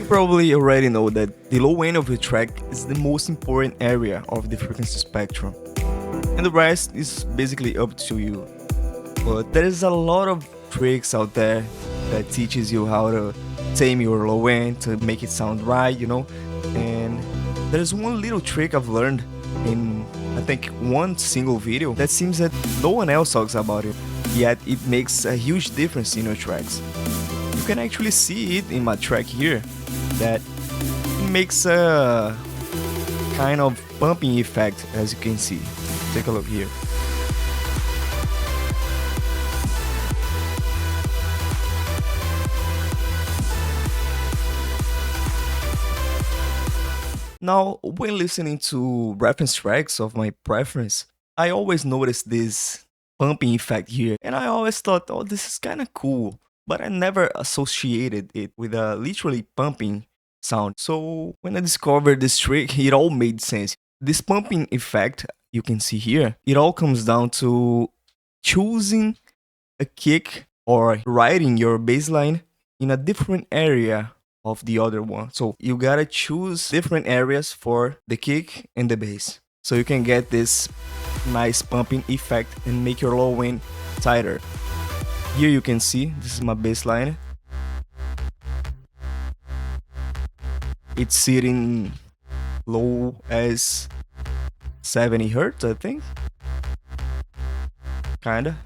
You probably already know that the low end of the track is the most important area of the frequency spectrum, and the rest is basically up to you. But there is a lot of tricks out there that teaches you how to tame your low end to make it sound right, And there's one little trick I've learned in I think one single video that seems that no one else talks about it, yet it makes a huge difference in your tracks. You can actually see it in my track here, that it makes a kind of pumping effect, as you can see. Take a look here. Now, when listening to reference tracks of my preference, I always notice this pumping effect here, and I always thought, oh, this is kind of cool, but I never associated it with a literally pumping sound. So when I discovered this trick, it all made sense. This pumping effect you can see here, it all comes down to choosing a kick or riding your bass line in a different area of the other one. So you gotta choose different areas for the kick and the bass, so you can get this nice pumping effect and make your low end tighter. Here you can see, this is my bass line. It's sitting low as 70 hertz, I think. Kinda.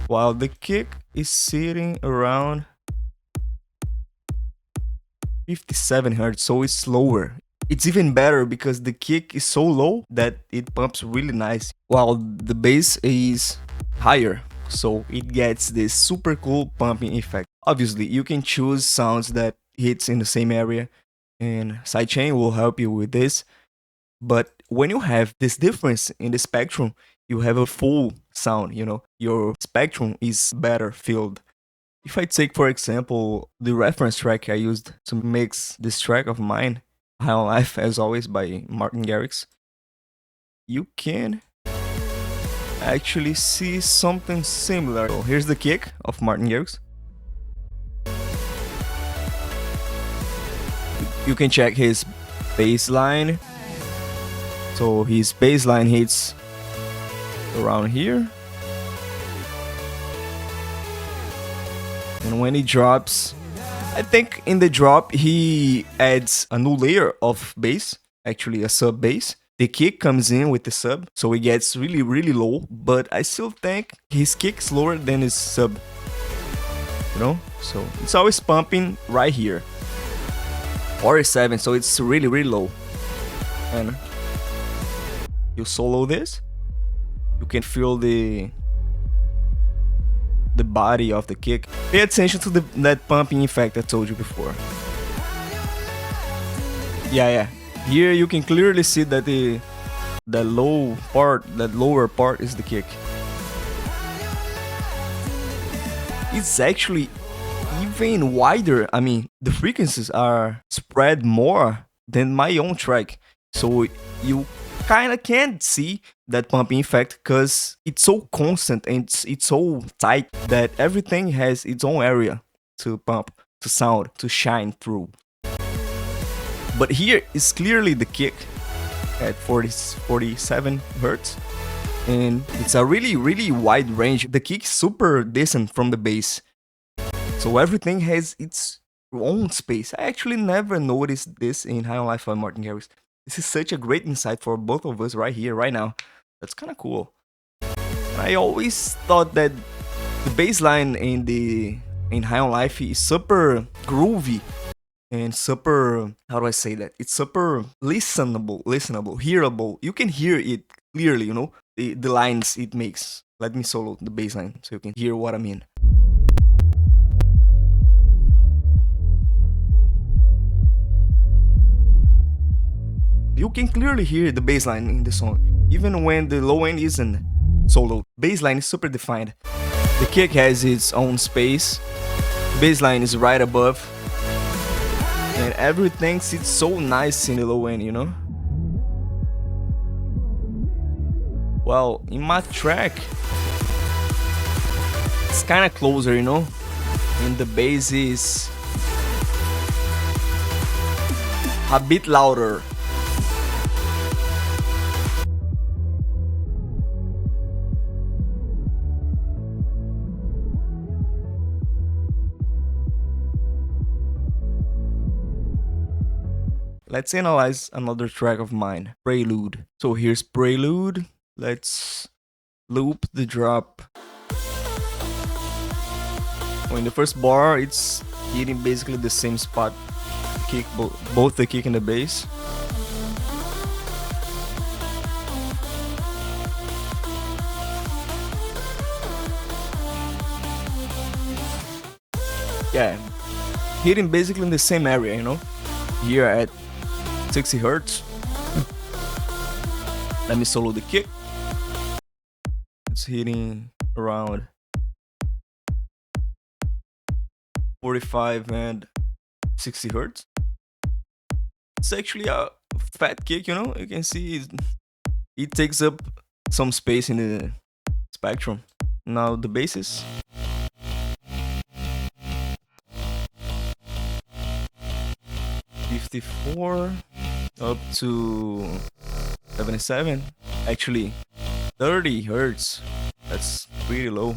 While the kick is sitting around 57 hertz, so it's lower. It's even better because the kick is so low that it pumps really nice, while the bass is higher, so it gets this super cool pumping effect. Obviously, you can choose sounds that hits in the same area, and sidechain will help you with this. But when you have this difference in the spectrum, you have a full sound, your spectrum is better filled. If I take, for example, the reference track I used to mix this track of mine, High on Life, as always, by Martin Garrix, you can actually see something similar. So here's the kick of Martin Garrix. You can check his bass line. So his bass line hits around here, and when he drops, I think in the drop he adds a new layer of bass, actually a sub bass. The kick comes in with the sub, so it gets really low, but I still think his kick's lower than his sub, so it's always pumping right here, 47, so it's really low. And you solo this, you can feel the body of the kick. Pay attention to that pumping effect I told you before. Yeah. Here you can clearly see that the lower part is the kick. It's actually even wider. I mean, the frequencies are spread more than my own track, so you kind of can't see that pumping effect because it's so constant and it's so tight that everything has its own area to pump, to sound, to shine through. But here is clearly the kick at 47 hertz, and it's a really wide range. The kick is super distant from the bass, so everything has its own space. I actually never noticed this in High on Life by Martin Garrix. This is such a great insight for both of us right here, right now. That's kind of cool. I always thought that the bass line in High on Life is super groovy and super, how do I say that? It's super listenable, hearable. You can hear it clearly, the lines it makes. Let me solo the bass line so you can hear what I mean. You can clearly hear the bass line in the song, even when the low end isn't solo. Bass line is super defined. The kick has its own space. Bass line is right above, and everything sits so nice in the low end, Well, in my track, it's it's kind of closer, you know, and the bass is a bit louder. Let's analyze another track of mine, Prelude. So here's Prelude. Let's loop the drop. So in the first bar, it's hitting basically the same spot, kick both the kick and the bass. Yeah, hitting basically in the same area, you know, here at 60 hertz. Let me solo the kick. It's hitting around 45 and 60 hertz. It's actually a fat kick, you know. You can see it takes up some space in the spectrum. Now the basses. $54 up to 77. Actually, 30 hertz. That's pretty low.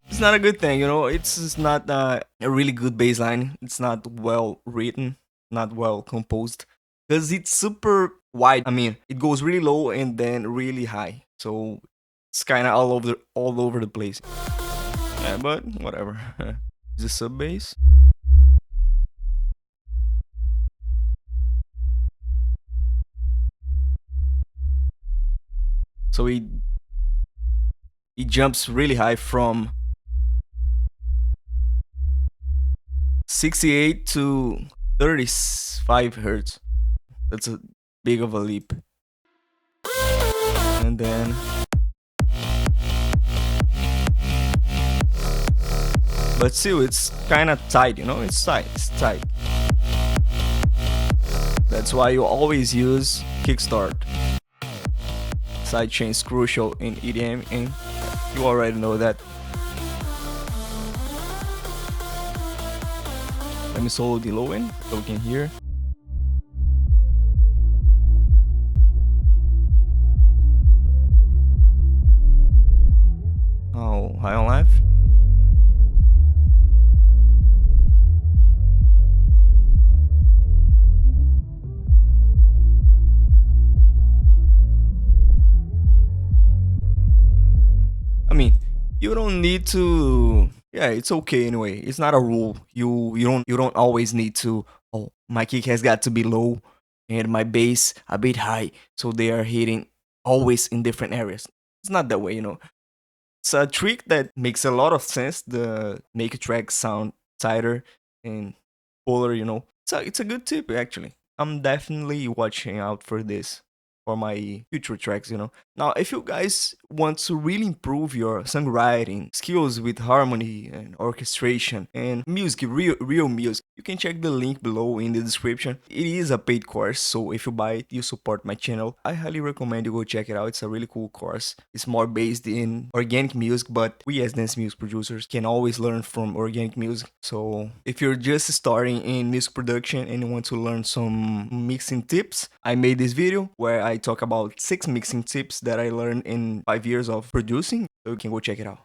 It's not a good thing, you know. It's not a really good bass line. It's not well written, not well composed, because it's super wide. I mean, it goes really low and then really high, so it's kind of all over the place. Yeah, but whatever. It's a sub bass. So it jumps really high from 68 to 35 hertz. That's a big of a leap. And then but still it's kind of tight, you know. It's tight. That's why you always use kickstart. Sidechain is crucial in EDM, and you already know that. Let me solo the low end so we can hear. Oh, high on life. I mean, you don't need to. Yeah, it's okay anyway. It's not a rule. You don't always need to. Oh, my kick has got to be low, and my bass a bit high, so they are hitting always in different areas. It's not that way, you know. It's a trick that makes a lot of sense. The make a track sound tighter and fuller, you know. It's a good tip actually. I'm definitely watching out for this for my future tracks, you know. Now, if you guys want to really improve your songwriting skills with harmony and orchestration and music, real music, you can check the link below in the description. It is a paid course, so if you buy it, you support my channel. I highly recommend you go check it out. It's a really cool course. It's more based in organic music, but we as dance music producers can always learn from organic music. So if you're just starting in music production and you want to learn some mixing tips, I made this video where I talk about 6 mixing tips that I learned in 5 years of producing, so you can go check it out.